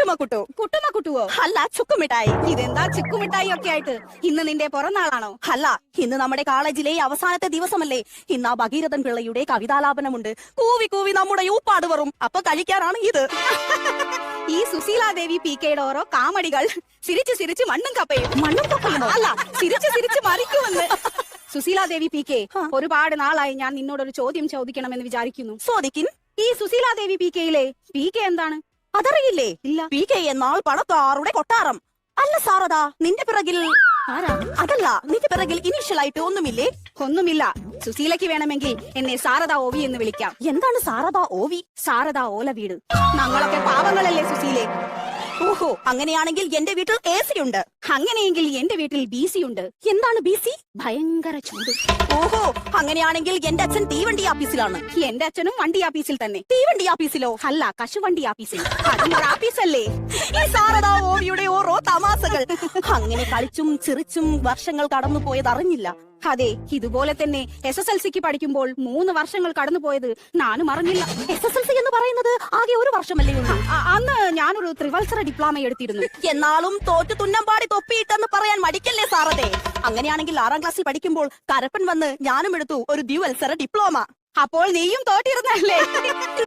കുട്ടുമക്കുട്ടു. കുട്ടുമക്കുട്ടുവോ? അല്ല, ചുക്കുമിഠായി. ഇതെന്താ ചിക്കുമിഠായി ഒക്കെ ആയിട്ട്? ഇന്ന് നിന്റെ പിറന്നാളാണോ? അല്ല, ഇന്ന് നമ്മുടെ കോളേജിലെ അവസാനത്തെ ദിവസമല്ലേ. ഇന്ന് ആ ഭഗീരഥൻ പിള്ളയുടെ കവിതാലാപനമുണ്ട്. കൂവി കൂവി നമ്മുടെ യൂപ്പാട് വറും. അപ്പൊ കഴിക്കാനാണ് ഇത്. ഈ സുശീലാദേവി പി കെയുടെ ഓരോ കാമടികൾ സിരിച്ച് സിരിച്ച് മണ്ണും കപ്പയും. മണ്ണും കപ്പയുമോ? അല്ല, സിരിച്ച് സിരിച്ച് മരിക്കുമെന്ന്. സുശീലാദേവി പി കെ, ഒരുപാട് നാളായി ഞാൻ നിന്നോടൊരു ചോദ്യം ചോദിക്കണമെന്ന് വിചാരിക്കുന്നു. ചോദിക്കിൻ. ഈ സുശീലാദേവി പി കെയിലെ പി കെ എന്താണ്? അതറിയില്ലേ? ഇല്ല. പി കെ എന്നാൽ പണക്കാരുടെ കൊട്ടാരം. അല്ല സാരദാ, നിന്റെ പിറകിൽ ആരാ? അതല്ല, നിന്റെ പിറകിൽ ഇനീഷ്യൽ ആയിട്ട് ഒന്നുമില്ലേ? ഒന്നുമില്ല. സുശീലയ്ക്ക് വേണമെങ്കിൽ എന്നെ സാരദ ഓവി എന്ന് വിളിക്കാം. എന്താണ് സാരദാ ഓവി? സാരദ ഓല വീട്. ഞങ്ങളൊക്കെ പാവങ്ങളല്ലേ സുശീലെ? ഓഹോ, അങ്ങനെയാണെങ്കിൽ എന്റെ വീട്ടിൽ AC ഉണ്ട്. അങ്ങനെയെങ്കിൽ എന്റെ വീട്ടിൽ BC ഉണ്ട്. എന്താണ് BC? ഭയങ്കര ചൂട്. ഓഹോ, അങ്ങനെയാണെങ്കിൽ എന്റെ അച്ഛൻ തീവണ്ടി ആഫീസിലാണ്. എന്റെ അച്ഛനും വണ്ടി ആഫീസിൽ തന്നെ. തീവണ്ടി ആഫീസിലോ? അല്ല, കശുവണ്ടി ആഫീസിൽ. അതും ഒരു ആഫീസല്ലേ? ഈ സാരദാ ഓവിയുടെ ഓരോ തമാശകൾ. അങ്ങനെ കളിച്ചും ചിറിച്ചും വർഷങ്ങൾ കടന്നു പോയത് അറിഞ്ഞില്ല. അതെ, ഇതുപോലെ തന്നെ SSLCക്ക് പഠിക്കുമ്പോൾ 3 വർഷങ്ങൾ കടന്നുപോയത് ഞാനും അറിഞ്ഞില്ല. SSLC എന്ന് പറയുന്നത് ആകെ ഒരു വർഷമല്ലേ ഉള്ളൂ. അന്ന് ഞാനൊരു ത്രിവത്സര ഡിപ്ലോമ എടുത്തിരുന്നു. എന്നാലും തോറ്റു തുന്നമ്പാടി തൊപ്പിയിട്ടെന്ന് പറയാൻ മടിക്കല്ലേ സാറതെ. അങ്ങനെയാണെങ്കിൽ 6ാം ക്ലാസ്സിൽ പഠിക്കുമ്പോൾ കരപ്പൻ വന്ന് ഞാനും എടുത്തു ഒരു ദ്വിവത്സര ഡിപ്ലോമ. അപ്പോൾ നീയും തോറ്റിരുന്നല്ലേ?